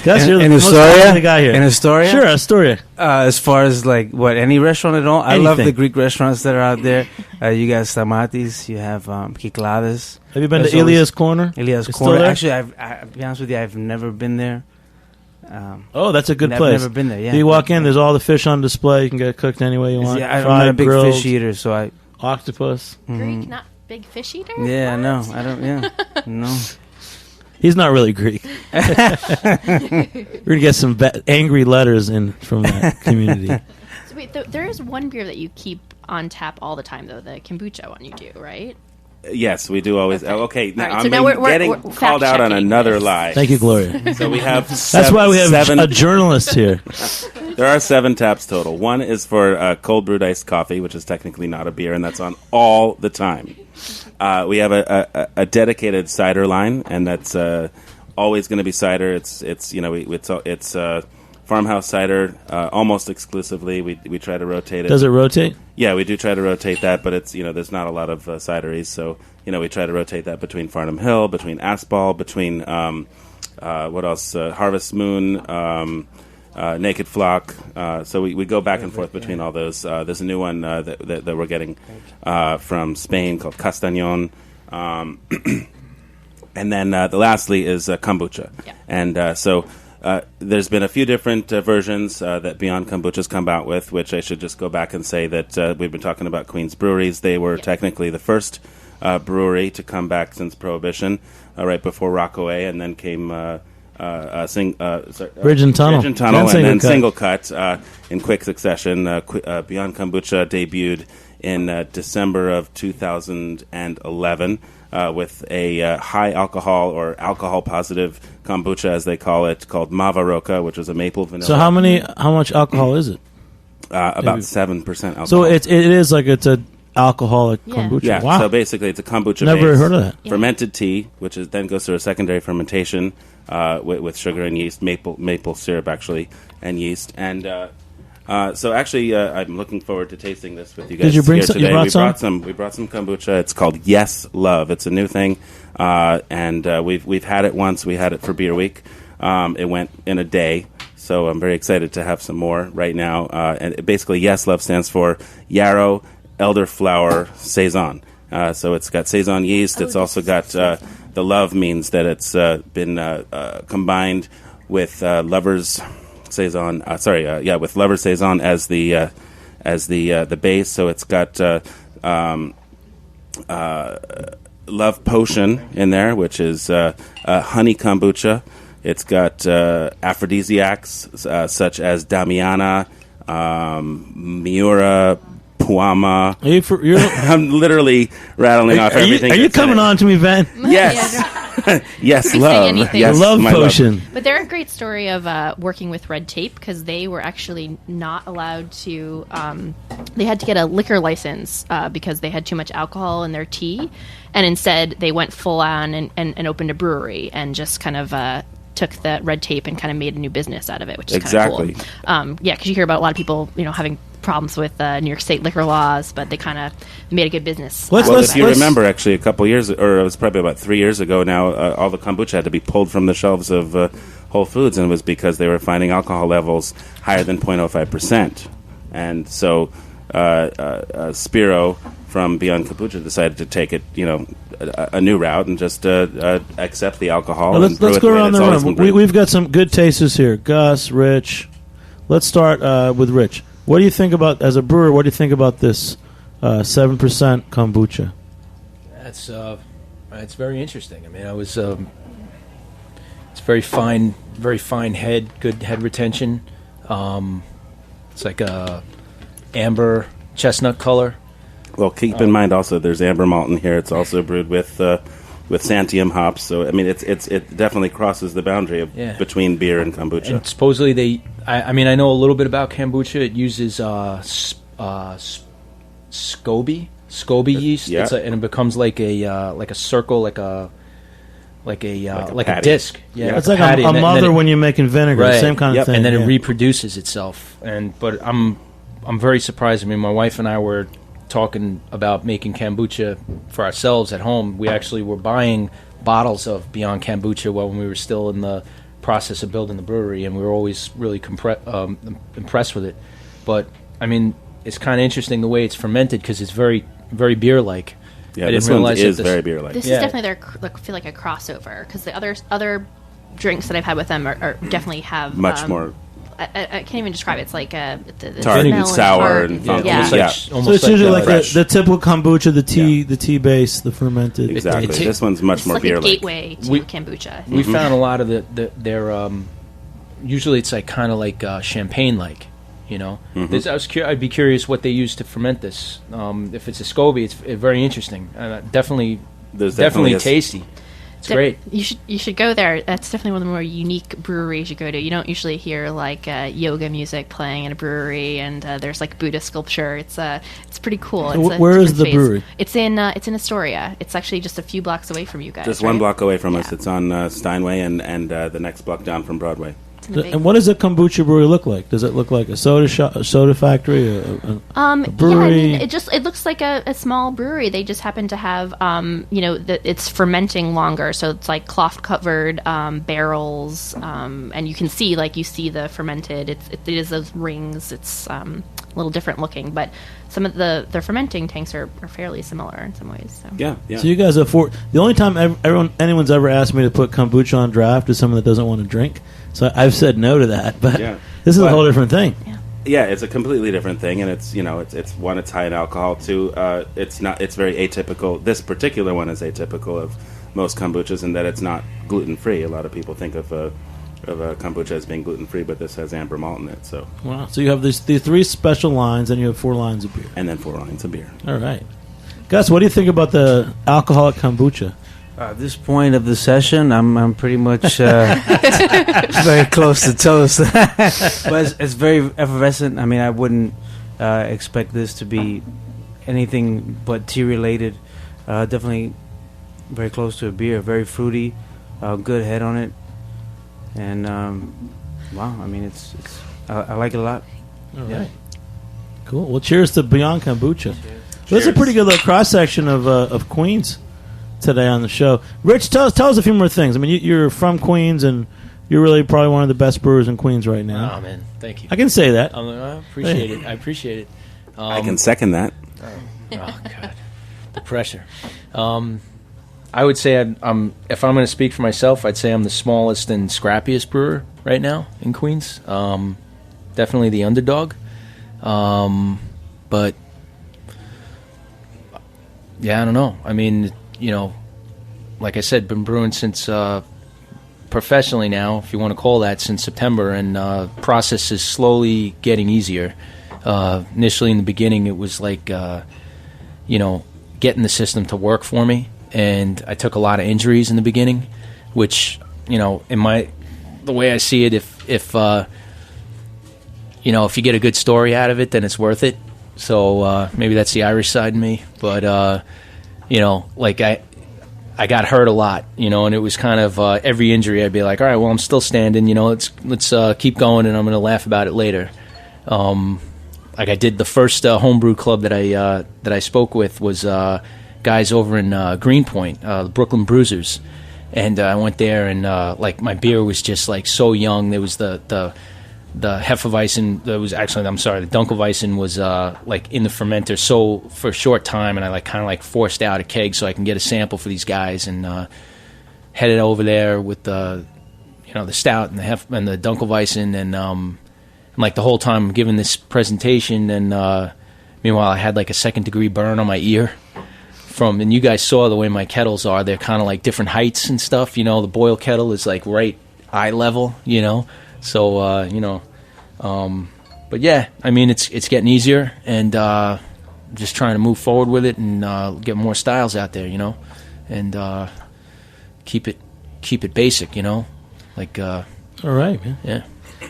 Gus, you're the in most Astoria? talented guy here. In Astoria? Sure, Astoria. As far as like what any restaurant at all, I love Anything. the Greek restaurants that are out there. You got Stamatis, you have Kyklades. Have you been There's to always- Ilia's Corner? Ilia's It's still Corner. there? Actually, I'll be honest with you, I've never been there. Oh, that's a good I've place. never been there. Yeah, You walk in, there's all the fish on display. You can get it cooked any way you want. Yeah, I'm Fried, not a big grilled, fish eater, so I. octopus. Greek, not big fish eater. Yeah, no, I don't. Yeah, no. He's not really Greek. We're gonna get some angry letters in from that community. So wait, there is one beer that you keep on tap all the time, though, the kombucha one you do, right? Yes, we do always. Okay, now All right, I'm so now we're getting called out on fact-checking another this. lie. Thank you, Gloria. So we have That's why we have a journalist here. There are 7 taps total. One is for cold brewed iced coffee, which is technically not a beer, and that's on all the time. We have a dedicated cider line, and that's always going to be cider. It's farmhouse cider almost exclusively. We try to rotate it. Does it rotate? Yeah, we do try to rotate that, but it's there's not a lot of cideries, so we try to rotate that between Farnham Hill, between Aspall, between what else? Harvest Moon. Naked Flock. So we go back and forth between all those. There's a new one that we're getting from Spain called Castañón. And then lastly is kombucha. Yeah. And so there's been a few different versions that Beyond Kombucha's come out with, which I should just go back and say that we've been talking about Queen's Breweries. They were technically the first brewery to come back since Prohibition, right before Rockaway, and then came... Bridge and Tunnel, and then Single Cut in quick succession. Beyond Kombucha debuted in December of 2011 with a high alcohol or alcohol positive kombucha, as they call it, called Mavaroka, which was a maple vanilla. So how much alcohol is it? About 7% alcohol. So it is like it's a alcoholic kombucha. Yeah. Wow. So basically, it's a kombucha. Never base, heard of that. Fermented tea, which then goes through a secondary fermentation with sugar and yeast, maple syrup actually, and yeast. And so actually, I'm looking forward to tasting this with you guys. Did you bring here some? today. You brought some? We brought some kombucha. It's called Yes Love. It's a new thing, and we've had it once. We had it for Beer Week. It went in a day. So I'm very excited to have some more right now. And basically, Yes Love stands for Yarrow Elderflower Saison. So it's got Saison yeast. It's also got the love means that it's been combined with Lover's Saison. With Lover's Saison as the base. So it's got Love Potion in there, which is honey kombucha. It's got aphrodisiacs such as Damiana, Miura, Puama. I'm literally rattling off everything. Are you coming on to me, Van? Yes. Yes, love. Yes, love my potion. But they're a great story of working with red tape because they were actually not allowed to. They had to get a liquor license because they had too much alcohol in their tea, and instead they went full on and opened a brewery and just kind of. Took the red tape and kind of made a new business out of it, which is kind of cool. Because you hear about a lot of people, having problems with New York State liquor laws, but they kind of made a good business. If you remember, actually, a couple years, or it was probably about 3 years ago now, all the kombucha had to be pulled from the shelves of Whole Foods, and it was because they were finding alcohol levels higher than 0.05%. And so Spiro from Beyond Kombucha decided to take it, a new route and just accept the alcohol. Well, let's go around the room. We've got some good tasters here. Gus, Rich. Let's start with Rich. What do you think about, as a brewer, what do you think about this 7% kombucha? It's very interesting. I mean, it's very fine head, good head retention. It's like a amber chestnut color. Well, keep in mind also there's amber malt in here. It's also brewed with Santiam hops. So I mean, it definitely crosses the boundary between beer and kombucha. And supposedly I know a little bit about kombucha. It uses SCOBY yeast. Yeah. And it becomes like a circle, like a disc. Yeah, it's like a mother when you're making vinegar. Right. Same kind of thing. And then it reproduces itself. But I'm very surprised. I mean, my wife and I were talking about making kombucha for ourselves at home. We actually were buying bottles of Beyond Kombucha when we were still in the process of building the brewery, and we were always really impressed with it. But I mean, it's kind of interesting the way it's fermented because it's very, very beer-like. Yeah, this one is very beer-like. This is definitely feel like a crossover because the other drinks that I've had with them are definitely have much more. I can't even describe it. It's like the tart and sour and and funky. yeah. So it's usually like the typical kombucha, the tea base, the fermented. Exactly. This one's much more like beer-like. a gateway to kombucha. We found a lot of their usually it's like kind of like champagne-like. You know, I'd be curious what they use to ferment this. If it's a SCOBY, it's very interesting. Definitely tasty. It's great. You should go there. That's definitely one of the more unique breweries you go to. You don't usually hear like yoga music playing in a brewery, and there's like Buddha sculpture. It's pretty cool. Where is the brewery? It's in Astoria. It's actually just a few blocks away from you guys. Just one block away from us. It's on Steinway and the next block down from Broadway. And what does a kombucha brewery look like? Does it look like a soda factory, a brewery? Yeah, I mean, it looks like a small brewery. They just happen to have, it's fermenting longer, so it's like cloth covered barrels, and you can see the fermented. It is those rings. It's a little different looking, but some of the fermenting tanks are fairly similar in some ways. So. Yeah. So you guys the only time anyone's ever asked me to put kombucha on draft is someone that doesn't want to drink. So I've said no to that, but this is a whole different thing. Yeah, it's a completely different thing, and it's it's high in alcohol. Two, it's very atypical. This particular one is atypical of most kombuchas in that it's not gluten free. A lot of people think of a kombucha as being gluten free, but this has amber malt in it. So wow. So you have the 3 special lines, and you have 4 lines of beer, and then 4 lines of beer. All right, Gus, what do you think about the alcoholic kombucha? At this point of the session, I'm pretty much very close to toast. But it's very effervescent. I mean, I wouldn't expect this to be anything but tea related. Definitely very close to a beer. Very fruity, good head on it, and wow. I mean, I like it a lot. All right, cool. Well, cheers to Beyond Kombucha. Well, that's a pretty good cross section of Queens today on the show. Rich, tell us a few more things. I mean, you're from Queens, and you're really probably one of the best brewers in Queens right now. Oh, man. Thank you. I can say that. I appreciate it. I appreciate it. I can second that. Oh, God. The pressure. I would say if I'm going to speak for myself, I'd say I'm the smallest and scrappiest brewer right now in Queens. Definitely the underdog. But, yeah, I don't know. I mean, like I said, been brewing since professionally now, if you want to call that, since September, and process is slowly getting easier. Initially, in the beginning, it was like, getting the system to work for me, and I took a lot of injuries in the beginning, which, the way I see it, if you get a good story out of it, then it's worth it. So maybe that's the Irish side in me, but I got hurt a lot, and it was kind of every injury I'd be like, all right, well, I'm still standing, let's keep going, and I'm going to laugh about it later. Like I did the first homebrew club that I spoke with was guys over in Greenpoint, the Brooklyn Bruisers, and I went there, and my beer was just so young. There was the Hefeweizen, the Dunkelweizen was in the fermenter for a short time, and I kind of forced out a keg so I can get a sample for these guys, and headed over there with the stout and the Dunkelweizen, and the whole time I'm giving this presentation, and meanwhile I had a 2nd-degree burn on my ear and you guys saw the way my kettles are. They're kind of different heights and stuff. The boil kettle is right eye level, So, but yeah, I mean, it's getting easier, and just trying to move forward with it and get more styles out there, and keep it basic, All right, man. Yeah.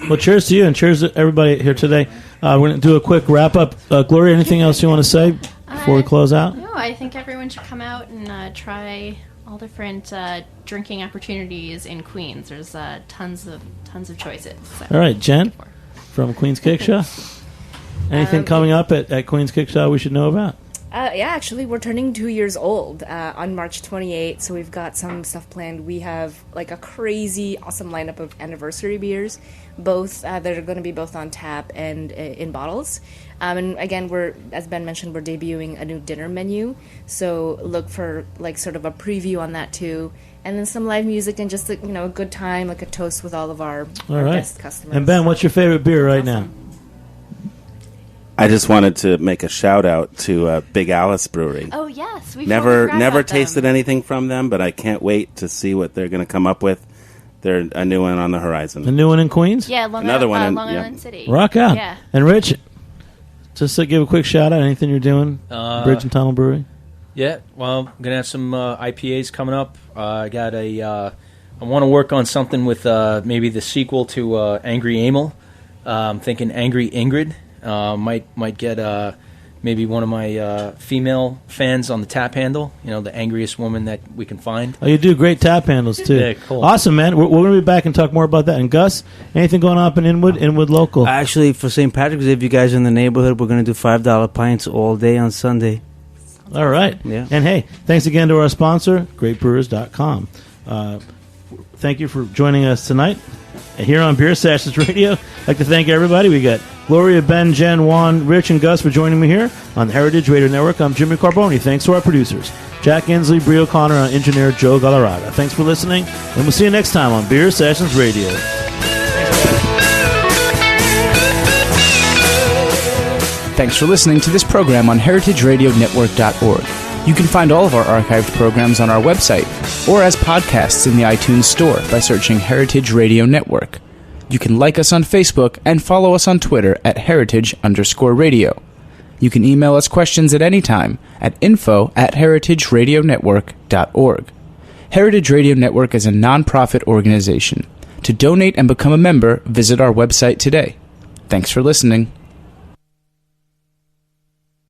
Well, cheers to you, and cheers to everybody here today. We're going to do a quick wrap up. Gloria, anything else you want to say before we close out? No, I think everyone should come out and try all different drinking opportunities in Queens. There's tons of choices. So. All right, Jen from Queens Kickshaw. Anything coming up at Queens Kickshaw we should know about? Yeah, actually, we're turning 2 years old on March 28th, so we've got some stuff planned. We have like a crazy, awesome lineup of anniversary beers, both that are going to be both on tap and in bottles. And again, as Ben mentioned, we're debuting a new dinner menu, so look for like sort of a preview on that too. And then some live music and just a good time, like a toast with all of our guest customers. And Ben, what's your favorite beer right now? I just wanted to make a shout out to Big Alice Brewery. Oh yes, we've never tasted anything from them, but I can't wait to see what they're going to come up with. They're a new one on the horizon. A new one in Queens? Yeah, another one in Long Island City. Rock out. Yeah. And Rich, just to give a quick shout out, anything you're doing? Bridge and Tunnel Brewery? Yeah, well, I'm gonna have some IPAs coming up. I want to work on something with maybe the sequel to Angry Amel. I'm thinking Angry Ingrid. Might get maybe one of my female fans on the tap handle. The angriest woman that we can find. Oh, you do great tap handles too. Yeah, cool. Awesome, man. We're going to be back and talk more about that. And Gus, anything going on up in Inwood local? Actually, for St. Patrick's Day, if you guys are in the neighborhood, we're going to do $5 pints all day on Sunday. All right. Yeah. And hey, thanks again to our sponsor, greatbrewers.com. Thank you for joining us tonight here on Beer Sessions Radio. I'd like to thank everybody. We got Gloria, Ben, Jen, Juan, Rich, and Gus for joining me here on the Heritage Radio Network. I'm Jimmy Carboni. Thanks to our producers, Jack Inslee, Brie O'Connor, and engineer Joe Galarraga. Thanks for listening, and we'll see you next time on Beer Sessions Radio. Thanks for listening to this program on heritageradionetwork.org. You can find all of our archived programs on our website or as podcasts in the iTunes Store by searching Heritage Radio Network. You can like us on Facebook and follow us on Twitter at heritage_radio. You can email us questions at any time at info@heritageradionetwork.org. Heritage Radio Network is a non-profit organization. To donate and become a member, visit our website today. Thanks for listening.